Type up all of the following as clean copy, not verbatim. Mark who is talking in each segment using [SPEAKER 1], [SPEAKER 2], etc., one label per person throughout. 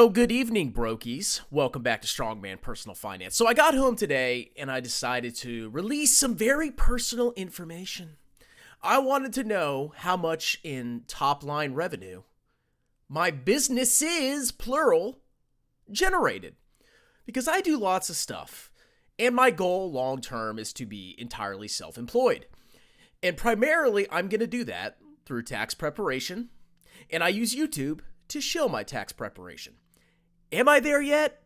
[SPEAKER 1] So good evening, brokies. Welcome back to Strongman Personal Finance. So I got home today and I decided to release some very personal information. I wanted to know how much in top line revenue my businesses, plural, generated. Because I do lots of stuff. And my goal long term is to be entirely self-employed. And primarily I'm going to do that through tax preparation. And I use YouTube to show my tax preparation. Am I there yet?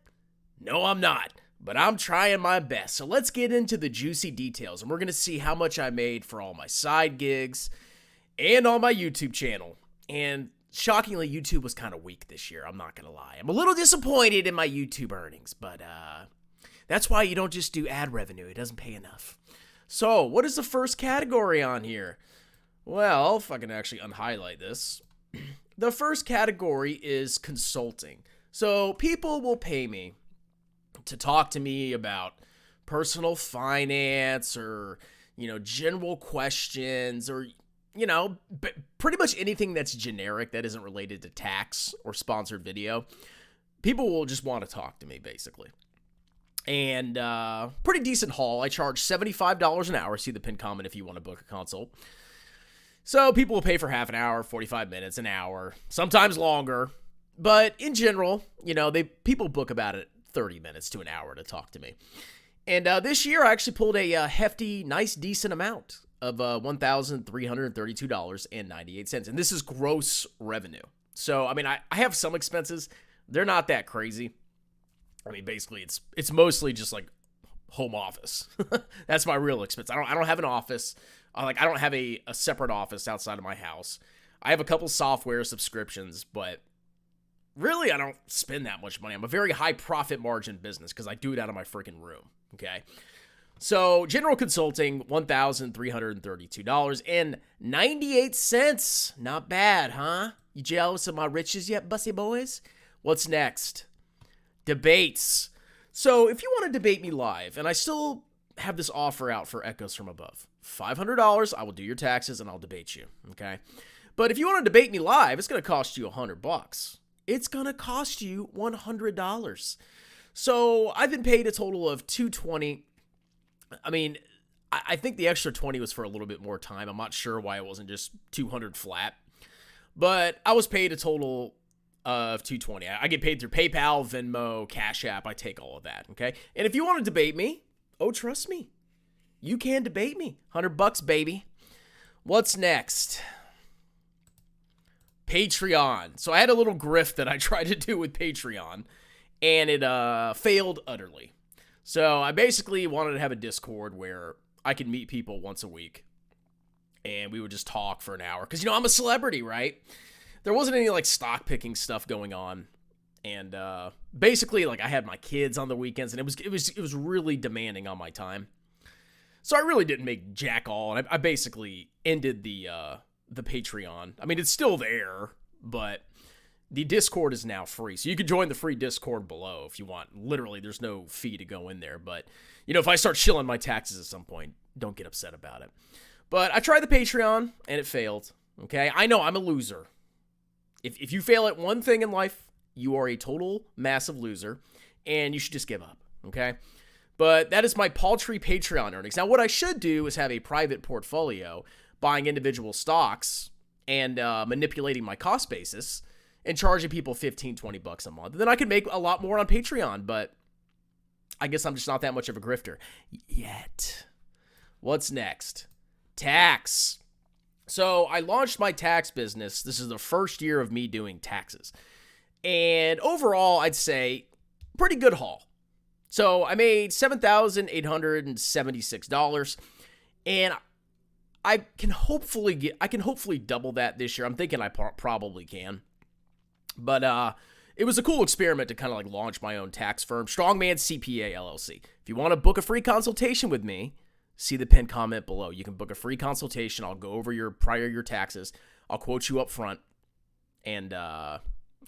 [SPEAKER 1] No, I'm not, but I'm trying my best. So let's get into the juicy details, and we're going to see how much I made for all my side gigs and on my YouTube channel. And shockingly, YouTube was kind of weak this year, I'm not going to lie. I'm a little disappointed in my YouTube earnings, but that's why you don't just do ad revenue. It doesn't pay enough. So what is the first category on here? Well, if I can actually unhighlight this. The first category is consulting. So people will pay me to talk to me about personal finance or, general questions or, pretty much anything that's generic that isn't related to tax or sponsored video. People will just want to talk to me, basically. And pretty decent haul. I charge $75 an hour. See the pinned comment if you want to book a consult. So people will pay for half an hour, 45 minutes, an hour, sometimes longer. But in general, people book about 30 minutes to an hour to talk to me. And this year I actually pulled a hefty, nice, decent amount of $1,332.98. And this is gross revenue. So, I have some expenses. They're not that crazy. Basically it's mostly just like home office. That's my real expense. I don't have an office. I don't have a separate office outside of my house. I have a couple software subscriptions, but really I don't spend that much money. I'm a very high profit margin business because I do it out of my freaking room, okay? So general consulting, $1,332.98. Not bad, huh? You jealous of my riches yet, bussy boys? What's next? Debates. So if you want to debate me live, and I still have this offer out for Echoes from Above, $500, I will do your taxes and I'll debate you, okay? But if you want to debate me live, it's going to cost you $100. It's going to cost you $100. So I've been paid a total of $220. I think the extra 20 was for a little bit more time. I'm not sure why it wasn't just 200 flat. But I was paid a total of $220. I get paid through PayPal, Venmo, Cash App. I take all of that, okay? And if you want to debate me, trust me. You can debate me. $100, baby. What's next? Patreon. So I had a little grift that I tried to do with Patreon, and it failed utterly. So I basically wanted to have a Discord where I could meet people once a week, and we would just talk for an hour. Because, I'm a celebrity, right? There wasn't any, stock picking stuff going on. And basically, I had my kids on the weekends, and it was really demanding on my time. So I really didn't make jack all, and I basically ended the Patreon. It's still there, but the Discord is now free. So you can join the free Discord below if you want. Literally, there's no fee to go in there. But, if I start shilling my taxes at some point, don't get upset about it. But I tried the Patreon, and it failed. Okay? I know I'm a loser. If you fail at one thing in life, you are a total massive loser, and you should just give up. Okay? But that is my paltry Patreon earnings. Now, what I should do is have a private portfolio, buying individual stocks and manipulating my cost basis and charging people $15-20 a month. And then I could make a lot more on Patreon, but I guess I'm just not that much of a grifter yet. What's next? Tax. So I launched my tax business. This is the first year of me doing taxes. And overall, I'd say pretty good haul. So I made $7,876, and I can hopefully double that this year. I'm thinking I probably can. But it was a cool experiment to kind of launch my own tax firm, Strongman CPA LLC. If you want to book a free consultation with me, see the pinned comment below. You can book a free consultation. I'll go over your taxes. I'll quote you up front, and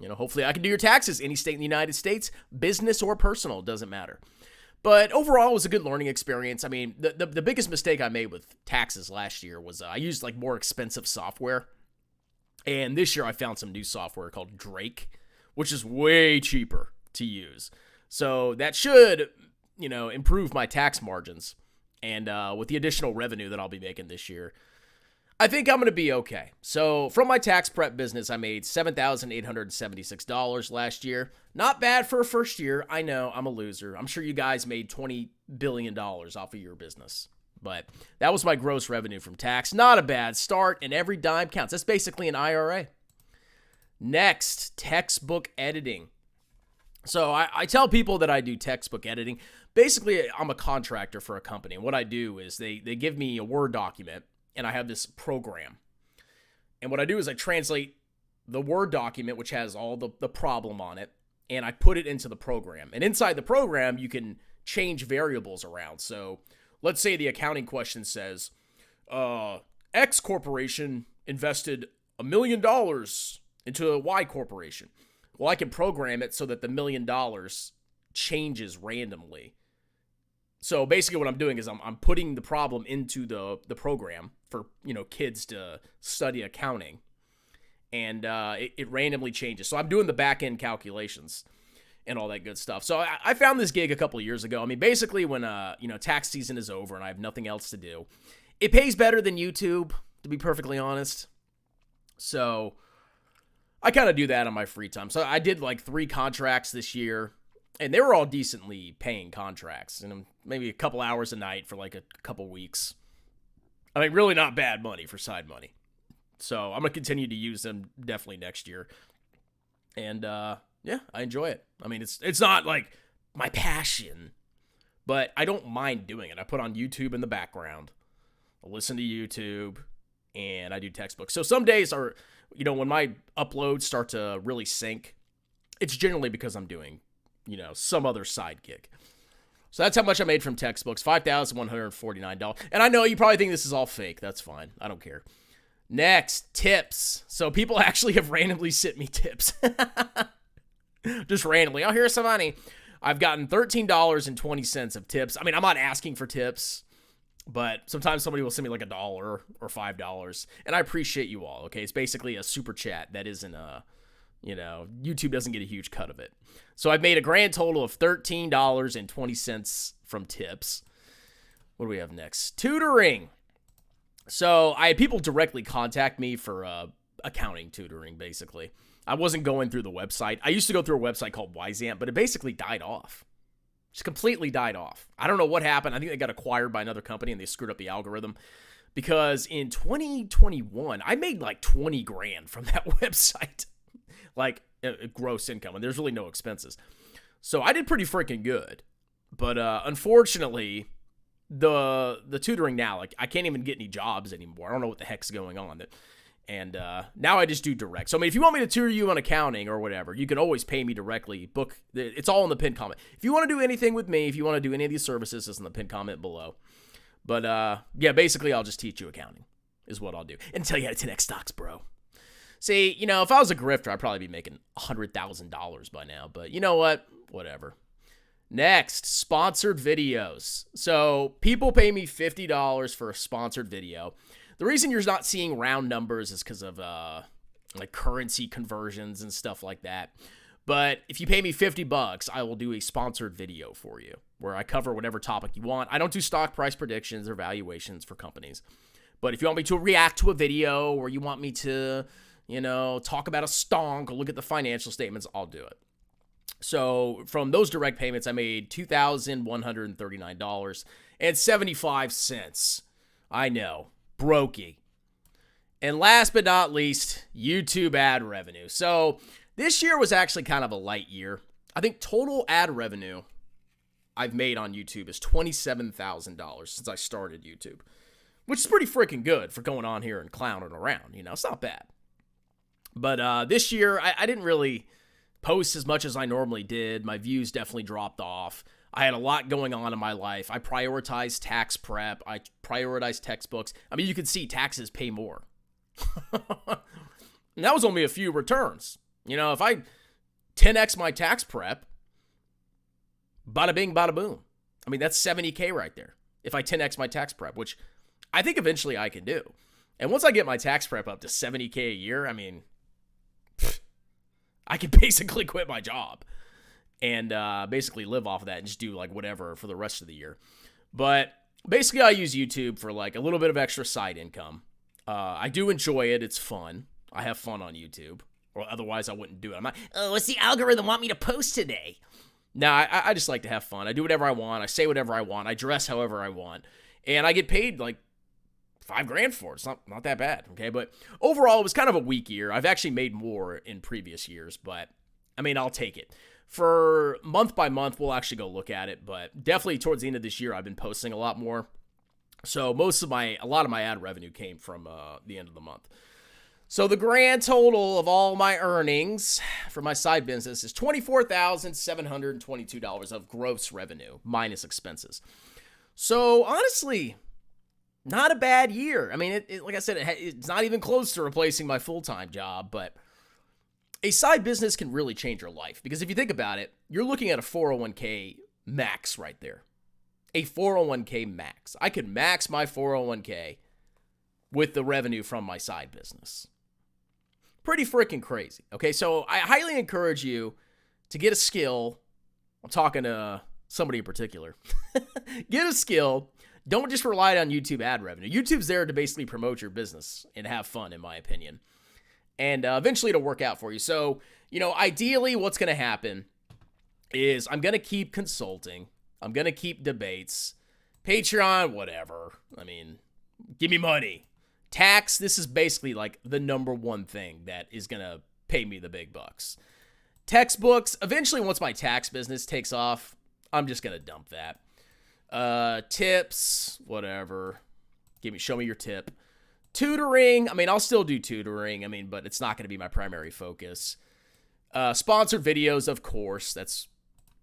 [SPEAKER 1] hopefully I can do your taxes any state in the United States, business or personal, doesn't matter. But overall, it was a good learning experience. The biggest mistake I made with taxes last year was I used more expensive software. And this year I found some new software called Drake, which is way cheaper to use. So that should, improve my tax margins. And with the additional revenue that I'll be making this year, I think I'm going to be okay. So from my tax prep business, I made $7,876 last year. Not bad for a first year. I know, I'm a loser. I'm sure you guys made $20 billion off of your business. But that was my gross revenue from tax. Not a bad start, and every dime counts. That's basically an IRA. Next, textbook editing. So I tell people that I do textbook editing. Basically, I'm a contractor for a company. And what I do is they give me a Word document, and I have this program. And what I do is I translate the Word document, which has all the problem on it, and I put it into the program. And inside the program, you can change variables around. So let's say the accounting question says, X corporation invested $1 million into a Y corporation. Well, I can program it so that the $1 million changes randomly. So basically what I'm doing is I'm putting the problem into the program for, kids to study accounting. And it randomly changes. So I'm doing the back-end calculations and all that good stuff. So I found this gig a couple of years ago. I mean, basically when, tax season is over and I have nothing else to do, it pays better than YouTube, to be perfectly honest. So I kind of do that on my free time. So I did like 3 contracts this year, and they were all decently paying contracts, and maybe a couple hours a night for like a couple weeks. I mean, really not bad money for side money. So I'm going to continue to use them definitely next year. And yeah, I enjoy it. I mean, it's not like my passion, but I don't mind doing it. I put on YouTube in the background. I listen to YouTube, and I do textbooks. So some days are, when my uploads start to really sink, it's generally because I'm doing, some other side gig. So that's how much I made from textbooks, $5,149. And I know you probably think this is all fake. That's fine. I don't care. Next, tips. So people actually have randomly sent me tips. Just randomly. Oh, here's some money. I've gotten $13.20 of tips. I mean, I'm not asking for tips, but sometimes somebody will send me like $1 or $5. And I appreciate you all, okay? It's basically a super chat that isn't YouTube doesn't get a huge cut of it. So I've made a grand total of $13.20 from tips. What do we have next? Tutoring. So I had people directly contact me for accounting tutoring, basically. I wasn't going through the website. I used to go through a website called Wyzant, but it basically died off. Just completely died off. I don't know what happened. I think they got acquired by another company and they screwed up the algorithm. Because in 2021, I made like 20 grand from that website. Like gross income, and there's really no expenses. So I did pretty freaking good. But unfortunately, the tutoring now, like I can't even get any jobs anymore. I don't know what the heck's going on. And now I just do direct. So I mean, if you want me to tutor you on accounting or whatever, you can always pay me directly. It's all in the pinned comment. If you want to do anything with me, if you want to do any of these services, it's in the pinned comment below. But yeah, basically I'll just teach you accounting is what I'll do. And tell you how to 10x stocks, bro. See, if I was a grifter, I'd probably be making $100,000 by now. But you know what? Whatever. Next, sponsored videos. So people pay me $50 for a sponsored video. The reason you're not seeing round numbers is because of like currency conversions and stuff like that. But if you pay me $50, I will do a sponsored video for you where I cover whatever topic you want. I don't do stock price predictions or valuations for companies. But if you want me to react to a video or you want me to, talk about a stonk or look at the financial statements, I'll do it. So from those direct payments, I made $2,139.75. I know, brokey. And last but not least, YouTube ad revenue. So this year was actually kind of a light year. I think total ad revenue I've made on YouTube is $27,000 since I started YouTube, which is pretty freaking good for going on here and clowning around. It's not bad. But this year, I didn't really post as much as I normally did. My views definitely dropped off. I had a lot going on in my life. I prioritized tax prep. I prioritized textbooks. I mean, you can see taxes pay more. And that was only a few returns. If I 10x my tax prep, bada bing, bada boom. I mean, that's $70K right there. If I 10x my tax prep, which I think eventually I can do. And once I get my tax prep up to $70K a year, I mean, I could basically quit my job and basically live off of that and just do like whatever for the rest of the year. But basically, I use YouTube for like a little bit of extra side income. I do enjoy it. It's fun. I have fun on YouTube, or otherwise I wouldn't do it. I'm like, oh, what's the algorithm want me to post today? No, I just like to have fun. I do whatever I want. I say whatever I want. I dress however I want. And I get paid like $5,000 for it. It's not that bad, okay? But overall, it was kind of a weak year. I've actually made more in previous years, but I mean, I'll take it. For month by month, we'll actually go look at it, but definitely towards the end of this year, I've been posting a lot more. So a lot of my ad revenue came from the end of the month. So the grand total of all my earnings for my side business is $24,722 of gross revenue minus expenses. So honestly, not a bad year. I mean, like I said, it's not even close to replacing my full-time job, but a side business can really change your life, because if you think about it, you're looking at a 401k max right there. A 401k max. I could max my 401k with the revenue from my side business. Pretty freaking crazy. Okay, so I highly encourage you to get a skill. I'm talking to somebody in particular. Get a skill. Don't just rely on YouTube ad revenue. YouTube's there to basically promote your business and have fun, in my opinion. And eventually it'll work out for you. So, ideally what's going to happen is I'm going to keep consulting. I'm going to keep debates. Patreon, whatever. I mean, give me money. Tax, this is basically like the number one thing that is going to pay me the big bucks. Textbooks, eventually once my tax business takes off, I'm just going to dump that. Tips, whatever. Show me your tip. Tutoring, I mean, I'll still do tutoring, but it's not going to be my primary focus. Sponsored videos, of course, that's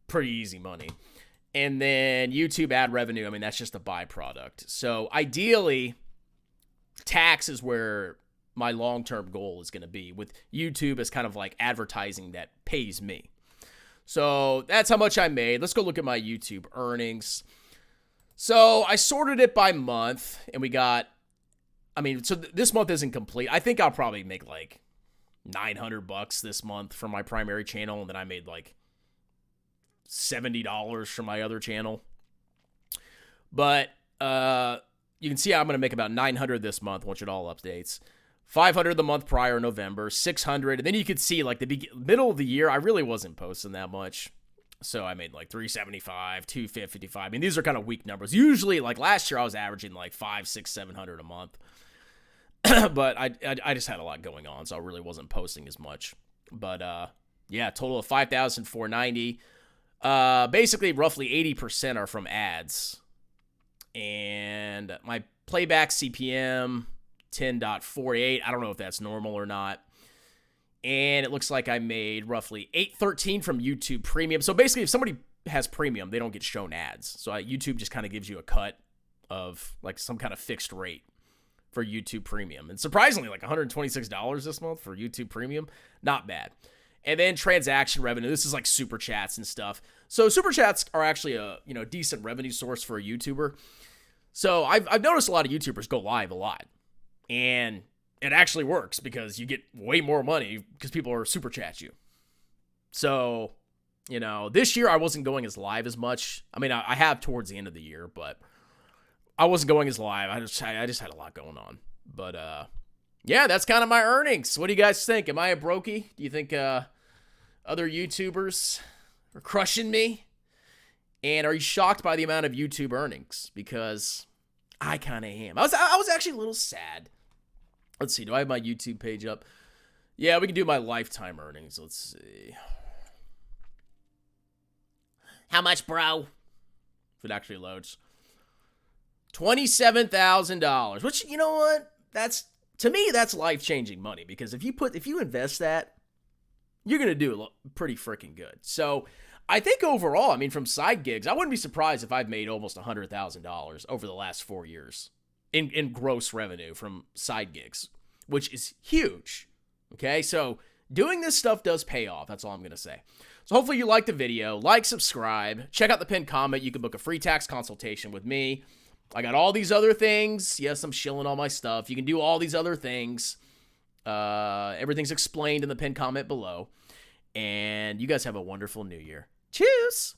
[SPEAKER 1] pretty easy money. And then YouTube ad revenue, that's just a byproduct. So ideally, tax is where my long-term goal is going to be, with YouTube as kind of like advertising that pays me. So that's how much I made. Let's go look at my YouTube earnings. So I sorted it by month, and we got, so this month isn't complete. I think I'll probably make like $900 this month from my primary channel, and then I made like $70 from my other channel. But you can see I'm going to make about $900 this month once it all updates. $500 the month prior, November, $600, and then you could see like the middle of the year, I really wasn't posting that much. So I made like $375, $255. These are kind of weak numbers. Usually, like last year, I was averaging like $500, $600, $700 a month. But I just had a lot going on, so I really wasn't posting as much. But yeah, total of $5,490. Basically, roughly 80% are from ads. And my playback CPM, 10.48. I don't know if that's normal or not. And it looks like I made roughly $813 from YouTube Premium. So basically, if somebody has Premium, they don't get shown ads. So YouTube just kind of gives you a cut of like some kind of fixed rate for YouTube Premium. And surprisingly, like $126 this month for YouTube Premium. Not bad. And then transaction revenue. This is like super chats and stuff. So super chats are actually a decent revenue source for a YouTuber. So I've noticed a lot of YouTubers go live a lot. And it actually works because you get way more money because people are super chat you. So, this year I wasn't going as live as much. I have towards the end of the year, but I wasn't going as live. I just had a lot going on. But yeah, that's kind of my earnings. What do you guys think? Am I a brokey? Do you think other YouTubers are crushing me? And are you shocked by the amount of YouTube earnings? Because I kind of am. I was actually a little sad. Let's see. Do I have my YouTube page up? Yeah, we can do my lifetime earnings. Let's see. How much, bro? If it actually loads. $27,000. Which, you know what? To me, that's life-changing money. Because if you invest that, you're going to do pretty freaking good. So I think overall, from side gigs, I wouldn't be surprised if I've made almost $100,000 over the last 4 years. In gross revenue from side gigs, which is huge. Okay, so doing this stuff does pay off. That's all I'm going to say. So hopefully you liked the video. Like, subscribe. Check out the pinned comment. You can book a free tax consultation with me. I got all these other things. Yes, I'm shilling all my stuff. You can do all these other things. Everything's explained in the pinned comment below. And you guys have a wonderful new year. Cheers!